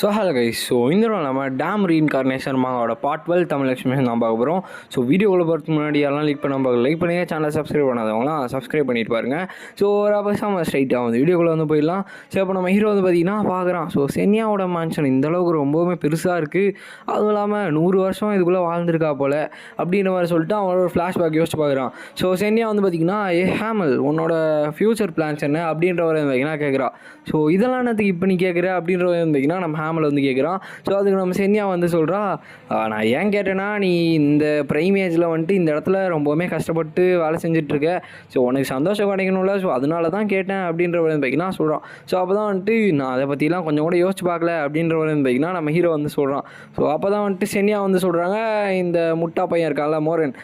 Hello guys. இந்த நம்ம dam reincarnation மாவோட பார்ட் 12 தமிழ் எக்ஸ்பிளேஷன் தான் பார்க்க போகிறோம். வீடியோவில் போகிறதுக்கு முன்னாடி எல்லாம் லைக் பண்ணுங்க, சேனலை சப்ஸ்கிரைப் பண்ணாதவங்களாம் சப்ஸ்கிரைப் பண்ணிட்டு பாருங்கள். ஒரு அவசரமாக ஸ்ட்ரைட்டாக வீடியோக்குள்ளே போயிடலாம். இப்போ நம்ம ஹீரோ பார்த்திங்கன்னா பார்க்குறான். சென்யாவோட மேன்ஷன் இந்தளவுக்கு ரொம்பவுமே பெருசாக இருக்குது, அதுவும் இல்லாமல் 100 வருஷம் இதுக்குள்ளே வாழ்ந்துருக்கா போல் அப்படின்ற மாதிரி சொல்லிட்டு அவனோட ஒரு ஃப்ளாஷ்பேக் யோசிச்சு பார்க்குறான். சென்யா பார்த்திங்கன்னா ஹேமல் உன்னோட ஃப்யூச்சர் பிளான்ஸ் என்ன அப்படின்றவரை பார்த்திங்கன்னா கேட்குறா. இதெல்லாம் என்னத்துக்கு இப்போ நீ கேட்குற அப்படின்றவரை பார்த்திங்கன்னா நம்ம ஹேமல் கேட்குறான். அதுக்கு நம்ம சென்யா சொல்கிறா, நான் ஏன் கேட்டேன்னா நீ இந்த பிரைம் ஏஜில் இந்த இடத்துல ரொம்பவுமே கஷ்டப்பட்டு வேலை செஞ்சிட்ருக்க, உனக்கு சந்தோஷம் கிடைக்கணும்ல, அதனால தான் கேட்டேன் அப்படின்ற பார்த்திங்கன்னா சொல்கிறான். அப்போ தான் நான் அதை பற்றிலாம் கொஞ்சம் கூட யோசிச்சு பார்க்கல அப்படின்ற பார்த்திங்கன்னா நம்ம ஹீரோ சொல்கிறான். அப்போ தான் சென்யா சொல்கிறாங்க, இந்த முட்டா பையன் இருக்கான்ல மோரன்,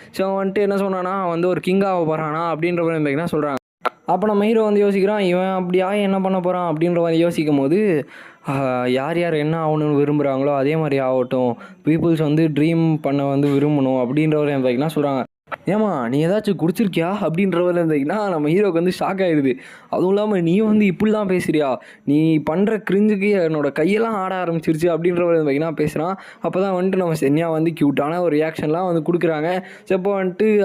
என்ன சொன்னான்னா ஒரு கிங்காக போகிறானா அப்படின்ற பார்த்திங்கன்னா சொல்கிறாங்க. அப்போ நம்ம ஹீரோ யோசிக்கிறான், இவன் அப்படியா என்ன பண்ண போகிறான் அப்படின்ற மாதிரி யோசிக்கும் போது, யார் யார் என்ன ஆகணும்னு விரும்புகிறாங்களோ அதே மாதிரி ஆகட்டும், பீப்புள்ஸ் ட்ரீம் பண்ண விரும்பணும் அப்படின்றவர் பார்த்திங்கன்னா சொல்கிறாங்க. ஏமா நீ ஏதாச்சும் குடிச்சிருக்கியா அப்படின்றவர் இருந்தீங்கன்னா நம்ம ஹீரோக்கு ஷாக் ஆகிடுது. அதுவும் இல்லாமல் நீ இப்படிலாம் பேசுகிறியா, நீ பண்ணுற கிரிஞ்சுக்கு என்னோட கையெல்லாம் ஆட ஆரம்பிச்சிருச்சு அப்படின்றவர் பார்த்திங்கன்னா பேசுகிறான். அப்போ தான் நம்ம சென்யா க்யூட்டான ஒரு ரியாக்ஷன்லாம் கொடுக்குறாங்க. இப்போ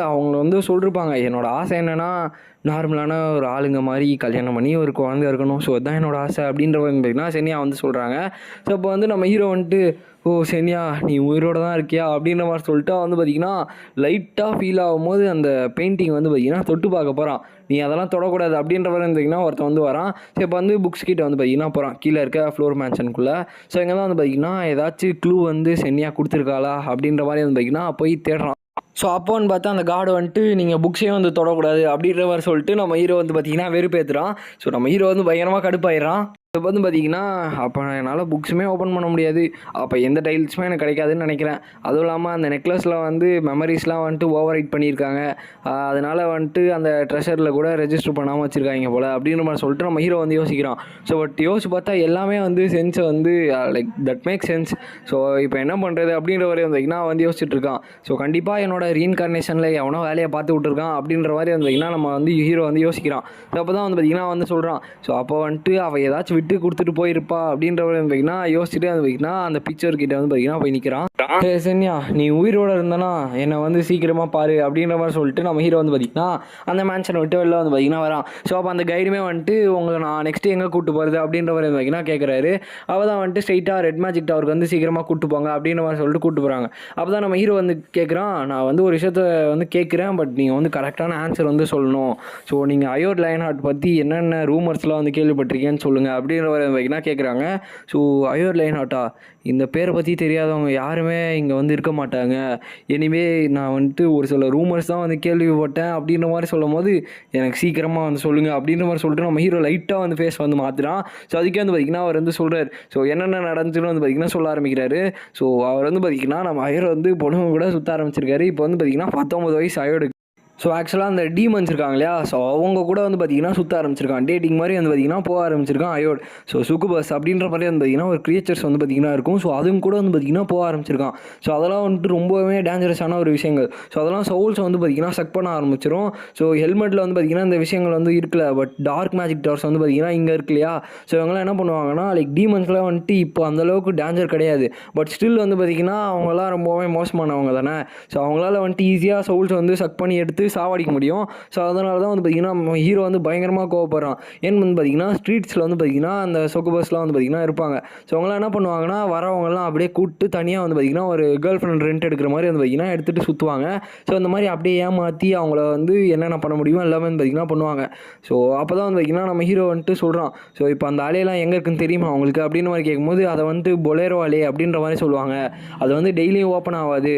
அவங்க சொல்லிருப்பாங்க, என்னோடய ஆசை என்னென்னா நார்மலான ஒரு ஆளுங்க மாதிரி கல்யாணம் பண்ணி ஒரு குழந்தை இருக்கணும், அதுதான் என்னோடய ஆசை அப்படின்றவர் பார்த்திங்கன்னா சென்யா சொல்கிறாங்க. இப்போ நம்ம ஹீரோ ஓ சென்யா நீ உயிரோடு தான் இருக்கியா அப்படின்ற மாதிரி சொல்லிட்டு பார்த்திங்கன்னா லைட்டாக ஃபீல் ஆகும்போது அந்த பெயிண்டிங் பார்த்திங்கன்னா தொட்டு பார்க்க போகிறான். நீ அதெல்லாம் தொடக்கூடாது அப்படின்ற மாதிரி இருந்தீங்கன்னா ஒருத்தன் வரான். இப்போ புக்ஸ் கிட்ட பார்த்திங்கன்னா போகிறான் கீழே இருக்க ஃப்ளோர் மேன்ஷனுக்குள்ளே. இங்கே தான் பார்த்திங்கன்னா ஏதாச்சும் க்ளூ சென்யா கொடுத்துருக்காளா அப்படின்ற மாதிரி பார்த்திங்கன்னா போய் தேடுறான். அப்போன்னு பார்த்தா அந்த கார்டு நீங்கள் புக்ஸே தொடக்கூடாது அப்படின்ற மாதிரி சொல்லிட்டு நம்ம ஹீரோ பார்த்திங்கன்னா வெறுப்பேற்றுறான். நம்ம ஹீரோ பயங்கரமாக கடுப்பாயிடுறான். இப்போ பார்த்திங்கன்னா அப்போ என்னால் புக்ஸுமே ஓப்பன் பண்ண முடியாது, அப்போ எந்த டைல்ஸுமே எனக்கு கிடைக்காதுன்னு நினைக்கிறேன். அதுவும் இல்லாமல் அந்த நெக்லஸில் மெமரிஸ்லாம் ஓவர் ரைட் பண்ணியிருக்காங்க, அதனால் அந்த ட்ரெஷரில் கூட ரெஜிஸ்டர் பண்ணாமல் வச்சுருக்காங்க போல் அப்படின்ற மாதிரி சொல்லிட்டு நம்ம ஹீரோ யோசிக்கிறான். பட் யோசிச்சு பார்த்தா எல்லாமே சென்ஸை லைக் தட் மேக் சென்ஸ். இப்போ என்ன பண்ணுறது அப்படின்ற வரை பார்த்திங்கன்னா யோசிச்சுட்ருக்கான். கண்டிப்பாக என்னோட ரீஇன்கார்னேஷனில் எவனோ வேலையை பார்த்து விட்டுருக்கான் அப்படின்ற மாதிரி பார்த்திங்கன்னா நம்ம ஹீரோ யோசிக்கிறான். அப்போ தான் பார்த்திங்கன்னா சொல்கிறான். அப்போ அவள் ஏதாச்சும் விட்டு கொடுத்துட்டு போயிருப்பா அப்படின்றவர் பார்த்திங்கன்னா யோசிச்சுட்டு பார்த்திங்கன்னா அந்த பிக்சர் கிட்ட பார்த்திங்கன்னா போய் நிற்கிறான். சென்யா நீ உயிரோடு இருந்தனா என்னை சீக்கிரமாக பாரு அப்படின்ற மாதிரி சொல்லிட்டு நம்ம ஹீரோ பார்த்திங்கன்னா அந்த மேன்ஷனை விட்டு வெளில பார்த்திங்கன்னா வரான். அப்போ அந்த கைடுமே உங்களை நான் நெக்ஸ்ட்டு எங்கே கூப்பிட்டு போகிறது அப்படின்றவர் பார்த்திங்கன்னா கேட்குறாரு. அவள் தான் ஸ்ட்ரைட்டாக ரெட் மேஜிக் டவருக்கு சீக்கிரமாக கூப்பிட்டு போங்க அப்படின்ற மாதிரி சொல்லிட்டு கூப்பிட்டு போகிறாங்க. அப்போ தான் நம்ம ஹீரோ கேட்குறான், நான் ஒரு விஷயத்த கேட்குறேன், பட் நீங்கள் கரெக்டான ஆன்சர் சொல்லணும். நீங்கள் அயோர் லயன்ஹார்ட் பற்றி என்னென்ன ரூமர்ஸ்லாம் கேள்விப்பட்டிருக்கேன்னு சொல்லுங்கள் அப்படின்றவர் பார்த்திங்கன்னா கேட்குறாங்க. அயோர் லயன்ஹார்ட்டா, இந்த பேரை பற்றி தெரியாதவங்க யாருமே இங்கே இருக்க மாட்டாங்க. எனிவே நான் ஒரு சில ரூமர்ஸ் தான் கேள்விப்பட்டேன் அப்படின்ற மாதிரி சொல்லும் போது எனக்கு சீக்கிரமாக சொல்லுங்கள் அப்படின்ற மாதிரி சொல்லிட்டு நம்ம ஹீரோ லைட்டாக ஃபேஸ் மாற்றுறான். அதுக்கே பார்த்திங்கன்னா அவர் சொல்கிறார். என்னென்ன நடந்துச்சுன்னு பார்த்திங்கன்னா சொல்ல ஆரம்பிக்கிறாரு. அவர் பார்த்திங்கன்னா நம்ம ஹீரோ பொண்ணுங்க கூட சுற்ற ஆரம்பிச்சிருக்காரு. இப்போ பார்த்திங்கன்னா 19 வயசு அயோடு. ஆக்சுவலாக அந்த டீமன்ஸ் இருக்காங்க இல்லையா, அவங்க கூட பார்த்திங்கன்னா சுற்ற ஆரம்பிச்சிருக்கான். டேட்டிங் மாதிரி பார்த்திங்கன்னா போக ஆரம்பிச்சிருக்கான் அயோட். சுக்குபஸ் அப்படின்ற மாதிரி பார்த்திங்கன்னா ஒரு கிரியேச்சர்ஸ் பார்த்திங்கன்னா இருக்கும். அதுவும் கூட பார்த்திங்கன்னா போக ஆரம்பிச்சிருக்கான். அதெல்லாம் ரொம்பவே டேஞ்சரஸான ஒரு விஷயங்கள். அதெல்லாம் சவுல்ஸ் பார்த்திங்கன்னா சக் பண்ண ஆரம்பிச்சிடும். ஹெல்மெட்டில் பார்த்திங்கன்னா இந்த விஷயங்கள் இருக்குல்ல, பட் டார்க் மேஜிக் டவர்ஸ் பார்த்திங்கன்னா இங்கே இருக்கு இல்லையா. இவங்களாம் என்ன பண்ணுவாங்கன்னா லைக் டீமன்ஸ்லாம் இப்போ அந்தளவுக்கு டேஞ்சர் கிடையாது, பட் ஸ்டில் பார்த்திங்கன்னா அவங்களாம் ரொம்பவே மோசமானவங்க தானே. அவங்களால ஈஸியாக சவுல்ஸ் சக் பண்ணி எடுத்து சாவடிக்க முடியும். அதனால தான் பார்த்திங்கன்னா ஹீரோ பயங்கரமாக கோவப்படுறான். ஏன்னு பார்த்திங்கன்னா ஸ்ட்ரீட்ஸில் பார்த்திங்கன்னா அந்த சொகுபஸ்லாம் பார்த்திங்கன்னா இருப்பாங்க. அவங்களாம் என்ன பண்ணுவாங்கன்னா வரவங்கலாம் அப்படியே கூப்பிட்டு தனியாக பார்த்திங்கன்னா ஒரு கேர்ள் ஃப்ரெண்ட் ரெண்ட் எடுக்கிற மாதிரி பார்த்திங்கன்னா எடுத்துகிட்டு சுற்றுவாங்க. இந்த மாதிரி அப்படியே ஏமாற்றி அவங்கள என்னென்ன பண்ண முடியுமோ எல்லாமே பார்த்திங்கன்னா பண்ணுவாங்க. அப்போ தான் பார்த்திங்கன்னா நம்ம ஹீரோ சொல்கிறான், இப்போ அந்த ஆலையெல்லாம் எங்கே இருக்குன்னு தெரியுமா அவங்களுக்கு அப்படின்ற மாதிரி கேட்கும்போது அதை பொலேரோ ஆலே அப்படின்ற மாதிரி சொல்லுவாங்க. அது டெய்லியும் ஓப்பன் ஆகாது.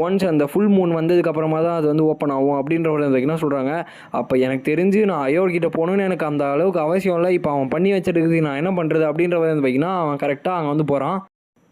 ஒன்ஸ் அந்த ஃபுல் மூன் வந்ததுக்கப்புறமா தான் அது ஓப்பன் ஆகும் அப்படின்றவரை பார்த்திங்கன்னா சொல்கிறாங்க. அப்போ எனக்கு தெரிஞ்சு நான் அயோர்கிட்ட போகணுன்னு எனக்கு அந்த அளவுக்கு அவசியம் இல்லை, இப்போ அவன் பண்ணி வச்சிருக்குது நான் என்ன பண்ணுறது அப்படின்றவரை பார்த்திங்கன்னா அவன் கரெக்டாக அங்கே போகிறான்.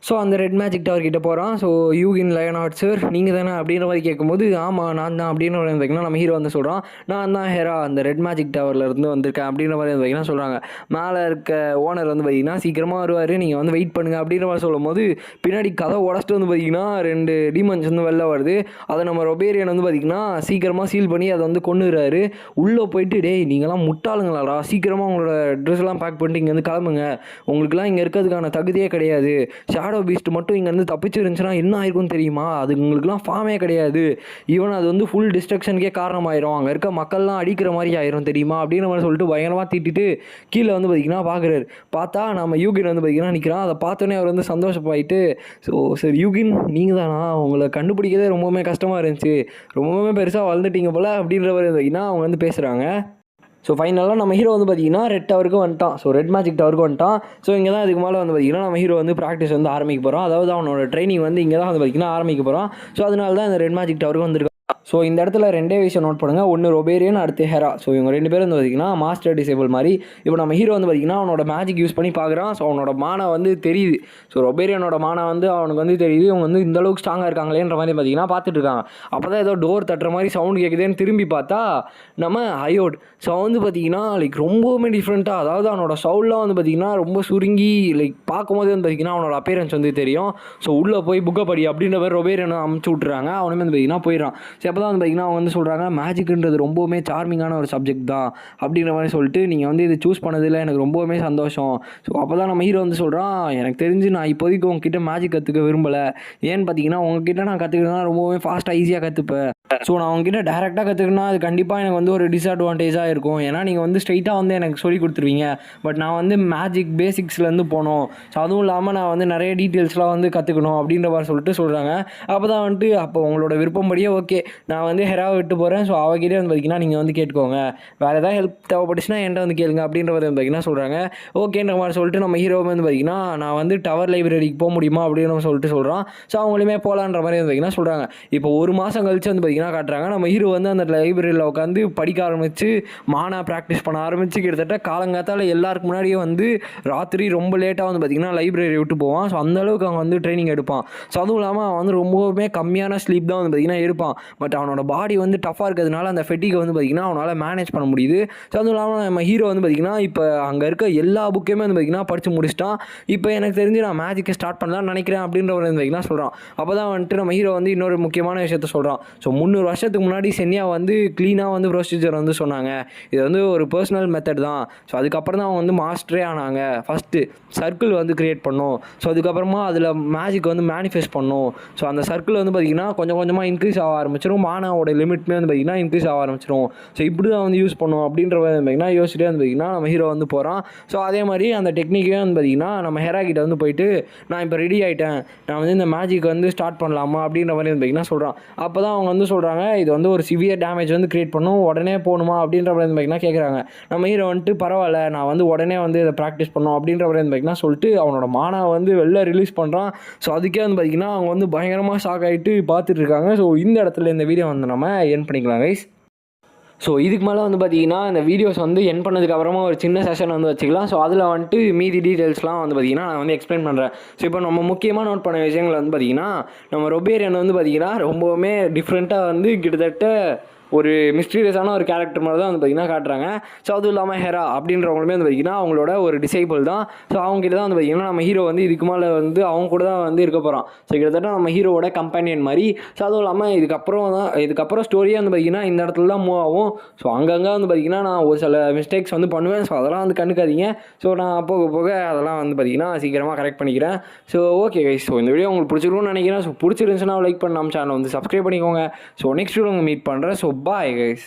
ஸோ அந்த ரெட் மேஜிக் டவர் கிட்ட போகிறான். ஸோ யூகின் லயனார்ட் சார் நீங்கள் தானே அப்படின்ற மாதிரி கேட்கும்போது ஆமாம் நான் தான் அப்படின்னு பார்த்தீங்கன்னா நம்ம ஹீரோ வந்து சொல்கிறான் நான் தான் ஹெரா அந்த ரெட் மேஜிக் டவர்லேருந்து வந்திருக்கேன் அப்படின்ற மாதிரி பார்த்தீங்கன்னா சொல்கிறாங்க. மேலே இருக்க ஓனர் வந்து பார்த்தீங்கன்னா சீக்கிரமாக வருவார் நீங்கள் வந்து வெயிட் பண்ணுங்கள் அப்படின்ற மாதிரி சொல்லும் போது பின்னாடி கதை உடச்சிட்டு வந்து பார்த்தீங்கன்னா 2 டீமன்ஸ் வந்து வெளில வருது. அதை நம்ம ரொபேரியன் வந்து பார்த்தீங்கன்னா சீக்கிரமாக சீல் பண்ணி அதை வந்து கொண்டுறாரு. உள்ளே போயிட்டு டேய் நீங்களாம் முட்டாளுங்களாடா சீக்கிரமாக உங்களோட ட்ரெஸ்லாம் பேக் பண்ணிட்டு இங்கே வந்து கிளம்புங்க உங்களுக்குலாம் இங்கே இருக்கிறதுக்கான தகுதியே கிடையாது. ஷேடோ பீஸ்ட் மட்டும் இங்கேருந்து தப்பிச்சு இருந்துச்சுன்னா என்ன ஆயிருக்கும்னு தெரியுமா அது உங்களுக்குலாம் ஃபார்மே கிடையாது. ஈவன் அது வந்து ஃபுல் டிஸ்ட்ரக்ஷனுக்கே காரணமாயிரும் அங்கே இருக்க மக்கள்லாம் அடிக்கிற மாதிரி ஆயிரும் தெரியுமா அப்படின்ற மாதிரி சொல்லிட்டு பயங்கரமாக திட்டிட்டு கீழே வந்து பார்த்திங்கன்னா பார்க்குறாரு. பார்த்தா நம்ம யூகின் வந்து பார்த்திங்கன்னா நிற்கிறான். அதை பார்த்தோன்னே அவர் வந்து சந்தோஷமாயிட்டு ஸோ சரி யூகின் நீங்கள் தானா உங்களை கண்டுபிடிக்கிறதே ரொம்பவுமே கஷ்டமாக இருந்துச்சு ரொம்பவுமே பெருசாக வளர்ந்துட்டீங்க போல் அப்படின்ற மாதிரி பார்த்திங்கன்னா அவங்க வந்து பேசுகிறாங்க. ஸோ ஃபைனலாக நம்ம ஹீரோ வந்து பார்த்திங்கன்னா ரெட் டவருக்கு வந்துட்டான். ஸோ ரெட் மேஜிக் டவருக்கு வந்துட்டான். ஸோ இங்கே தான் இதுக்கு மேலே வந்து பார்த்திங்கன்னா நம்ம ஹீரோ வந்து ப்ராக்டிஸ் வந்து ஆரம்பிக்க போகிறோம். அதாவது அவனோட ட்ரைனிங் வந்து இங்கே தான் வந்து பார்த்திங்கன்னா ஆரம்பிக்க போகிறான். ஸோ அதனால தான் இந்த ரெட் மேஜிக் டவருக்கு வந்துருக்கான். ஸோ இந்த இடத்துல 2 விஷயம் நோட் பண்ணுங்கள். ஒன்று ரொபேரியன் அடுத்து ஹெரா. ஸோ இவங்க 2 பேரும் வந்து பார்த்திங்கன்னா மாஸ்டர் டிசேபிள் மாதிரி. இப்போ நம்ம ஹீரோ வந்து பார்த்திங்கன்னா அவனோட மேஜிக் யூஸ் பண்ணி பார்க்குறான். ஸோ அவனோட மானா வந்து தெரியுது. ஸோ ரொபேரியனோட மானா வந்து அவனுக்கு வந்து தெரியுது இவங்க வந்து இந்தளவுக்கு ஸ்ட்ராங்காக இருக்காங்களேன்ற மாதிரி பார்த்திங்கன்னா பார்த்துட்டு இருக்காங்க. அப்போ தான் ஏதோ டோர் தட்டுற மாதிரி சவுண்ட் கேட்குதுன்னு திரும்பி பார்த்தா நம்ம அயோட். ஸோ வந்து பார்த்திங்கன்னா லைக் ரொம்பவுமே டிஃப்ரெண்ட்டாக அதாவது அவனோட சவுண்ட்லாம் வந்து பார்த்திங்கன்னா ரொம்ப சுருங்கி லைக் பார்க்கும்போது வந்து பார்த்திங்கன்னா அவனோட அப்பேரன்ஸ் வந்து தெரியும். ஸோ உள்ளே போய் புக்கை படி அப்படின்ற மாதிரி ரொபேரியனை அமுச்சு விட்றாங்க. அவனுமே வந்து பார்த்திங்கன்னா போயிடறான். ஸோ அப்போ தான் வந்து பார்த்திங்கன்னா அவங்க வந்து சொல்கிறாங்க மேஜிக்ன்றது ரொம்பவுமே சார்மிங்கான ஒரு சப்ஜெக்ட் தான் அப்படின்ற மாதிரி சொல்லிட்டு நீங்கள் வந்து இது சூஸ் பண்ணதில் எனக்கு ரொம்பவுமே சந்தோஷம். ஸோ அப்போ தான் நம்ம ஹீரோ வந்து சொல்கிறான் எனக்கு தெரிஞ்சு நான் இப்போதைக்கு உங்ககிட்ட மேஜிக் கற்றுக்க விரும்பலை. ஏன்னு பார்த்தீங்கன்னா உங்ககிட்ட நான் கற்றுக்கிட்டேன்னா ரொம்பவுமே ஃபாஸ்ட்டாக ஈஸியாக கற்றுப்பேன். ஸோ நான் உங்ககிட்ட டேரெக்டாக கற்றுக்கினா அது கண்டிப்பாக எனக்கு வந்து ஒரு டிஸ்அட்வான்டேஜாக இருக்கும். ஏன்னா நீங்கள் வந்து ஸ்ட்ரைட்டாக வந்து எனக்கு சொல்லி கொடுத்துருவீங்க. பட் நான் வந்து மேஜிக் பேசிக்ஸ்லேருந்து போனோம். ஸோ அதுவும் இல்லாமல் நான் வந்து நிறைய டீட்டெயில்ஸ்லாம் வந்து கற்றுக்கணும் அப்படின்ற மாதிரி சொல்லிட்டு சொல்கிறாங்க. அப்போ தான் வந்துட்டு அப்போ உங்களோட விருப்பம்படியே ஓகே நான் வந்து ஹெராவை விட்டு போகிறேன். ஸோ அவகிட்டே வந்து பார்த்திங்கன்னா நீங்கள் வந்து கேட்டுக்கோங்க வேறு ஏதாவது ஹெல்ப் தேவைப்பட்டுச்சுன்னா என்கிட்ட வந்து கேளுங்க அப்படின்ற மாதிரி வந்து பார்த்திங்கன்னா சொல்கிறாங்க. ஓகேன்ற மாதிரி சொல்லிட்டு நம்ம ஹீரோவை வந்து பார்த்திங்கன்னா நான் வந்து டவர் லைப்ரரிக்கு போக முடியுமா அப்படின்னு சொல்லிட்டு சொல்கிறான். ஸோ அவங்களுமே போகலான்ற மாதிரி வந்து பார்த்திங்கன்னா சொல்கிறாங்க. இப்போ 1 மாதம் கழிச்சு வந்து காட்டுறாங்க நம்ம ஹீரோ வந்து அந்த லைப்ரரியில் உட்காந்து படிக்க ஆரம்பித்து மானா ப்ராக்டிஸ் பண்ண ஆரம்பித்து கிட்டத்தட்ட காலங்காத்தால் எல்லாருக்கு முன்னாடியே வந்து ராத்திரி ரொம்ப லேட்டாக வந்து பார்த்திங்கன்னா லைப்ரரி விட்டு போவான். ஸோ அந்தளவுக்கு அவன் வந்து ட்ரைனிங் எடுப்பான். ஸோ அதுவும் இல்லாமல் அவன் வந்து ரொம்பவுமே கம்மியான ஸ்லீப் தான் வந்து பார்த்திங்கன்னா எடுப்பான். பட் அவனோட பாடி வந்து டஃப்பாக இருக்கிறதுனால அந்த ஃபெட்டிகை வந்து பார்த்திங்கன்னா அவனால் மேனேஜ் பண்ண முடியுது. ஸோ அதுவும் இல்லாமல் நம்ம ஹீரோ வந்து பார்த்திங்கன்னா இப்போ அங்கே இருக்க எல்லா புக்கையுமே வந்து பார்த்திங்கன்னா படித்து முடிச்சிட்டான். இப்போ எனக்கு தெரிஞ்சு நான் மேஜிக்கை ஸ்டார்ட் பண்ணலாம்னு நினைக்கிறேன் அப்படின்ற வந்து பார்த்திங்கன்னா சொல்கிறான். அப்போ தான் வந்துட்டு நம்ம ஹீரோ வந்து இன்னொரு முக்கியமான விஷயத்த சொல்கிறான். ஸோ 300 வருஷத்துக்கு முன்னாடி சென்யா வந்து க்ளீனாக வந்து ப்ரொசீஜர் வந்து சொன்னாங்க. இது வந்து ஒரு பர்சனல் மெத்தட் தான். ஸோ அதுக்கப்புறம் தான் அவங்க வந்து மாஸ்டரே ஆனாங்க. ஃபஸ்ட்டு சர்க்கிள் வந்து க்ரியேட் பண்ணோம். ஸோ அதுக்கப்புறமா அதில் மேஜிக் வந்து மேனிஃபெஸ்ட் பண்ணோம். ஸோ அந்த சர்க்கிள் வந்து பார்த்திங்கன்னா கொஞ்சம் கொஞ்சமாக இன்க்ரீஸ் ஆக ஆரம்பிச்சிடும். மானாவோட லிமிட்மே வந்து பார்த்திங்கன்னா இன்க்ரீஸ் ஆக ஆரம்பிச்சிடும். ஸோ இப்படி தான் வந்து யூஸ் பண்ணுவோம் அப்படின்ற வந்து பார்த்திங்கன்னா யோசிச்சுட்டே வந்து பார்த்திங்கன்னா நம்ம ஹீரோ வந்து போகிறான். ஸோ அதே மாதிரி அந்த டெக்னிக்கே வந்து பார்த்திங்கன்னா நம்ம ஹெரா கிட்ட வந்து போயிட்டு நான் இப்போ ரெடி ஆகிட்டேன் நான் வந்து இந்த மேஜிக் வந்து ஸ்டார்ட் பண்ணலாமா அப்படின்ற மாதிரி வந்து பார்த்திங்கன்னா சொல்கிறான். அப்போ தான் அவங்க வந்து சொல்கிறாங்க இது வந்து ஒரு சிவியர் டேமேஜ் வந்து கிரியேட் பண்ணும் உடனே போகணுமா அப்படின்ற மாதிரி பார்த்திங்கன்னா கேட்குறாங்க. நம்ம ஹீரோ வந்துட்டு பரவாயில்ல நான் வந்து உடனே வந்து இதை ப்ராக்டிஸ் பண்ணோம் அப்படின்ற மாதிரி பார்த்திங்கன்னா சொல்லிட்டு அவனோட மானா வந்து வெளில ரிலீஸ் பண்ணுறான். ஸோ அதுக்கே வந்து பார்த்திங்கன்னா அவங்க வந்து பயங்கரமாக ஷாக் ஆகிட்டு பார்த்துட்டு இருக்காங்க. ஸோ இந்த இடத்துல இந்த வீடியோ வந்து நம்ம என் பண்ணிக்கலாம் கைஸ். ஸோ இதுக்கு மேலே வந்து பார்த்திங்கன்னா இந்த வீடியோஸ் வந்து என் பண்ணதுக்கப்புறமா ஒரு சின்ன செஷன் வந்து வச்சுக்கலாம். ஸோ அதில் வந்துட்டு மீதி டீட்டெயில்ஸ்லாம் வந்து பார்த்திங்கன்னா நான் வந்து எக்ஸ்பிளைன் பண்ணுறேன். ஸோ இப்போ நம்ம முக்கியமாக நோட் பண்ண விஷயங்கள் வந்து பார்த்திங்கன்னா நம்ம ரொபேரியன் வந்து பார்த்திங்கன்னா ரொம்பவுமே டிஃப்ரெண்ட்டாக வந்து கிட்டத்தட்ட ஒரு மிஸ்டீரியஸான ஒரு கேரக்டர் மாதிரி தான் வந்து பார்த்திங்கன்னா காட்டுறாங்க. ஸோ அதுவும் இல்லாமல் ஹெரா அப்படின்றவங்களுமே வந்து பார்த்திங்கன்னா அவங்களோட ஒரு டிசைபிள் தான். ஸோ அவங்ககிட்ட தான் வந்து பார்த்திங்கன்னா நம்ம ஹீரோ வந்து இதுக்கு மேலே வந்து அவங்க கூட தான் வந்து இருக்க போகிறான். ஸோ கிட்டத்தட்ட நம்ம ஹீரோவோட கம்பெனியன் மாதிரி. ஸோ அதுவும் இல்லாமல் இதுக்கப்புறம் ஸ்டோரியாக வந்து பார்த்திங்கன்னா இந்த இடத்துல தான் மூவ் ஆகும். ஸோ அங்கங்கே வந்து பார்த்திங்கன்னா நான் ஒரு சில மிஸ்டேக்ஸ் வந்து பண்ணுவேன். ஸோ அதெல்லாம் வந்து கண்டுக்காதீங்க. ஸோ நான் போக போக அதெல்லாம் வந்து பார்த்திங்கன்னா சீக்கிரமாக கரெக்ட் பண்ணிக்கிறேன். So okay guys. ஸோ இந்த வீடியோ உங்களுக்கு பிடிச்சிருக்கும்னு நினைக்கிறேன். ஸோ பிடிச்சிருந்துச்சுன்னா லைக் பண்ண நம்ம சேனல் வந்து சப்ஸ்கிரைப் பண்ணிக்கோங்க. ஸோ நெக்ஸ்ட் வீடியோ உங்கள் மீட் பண்ணுறேன். So bye guys.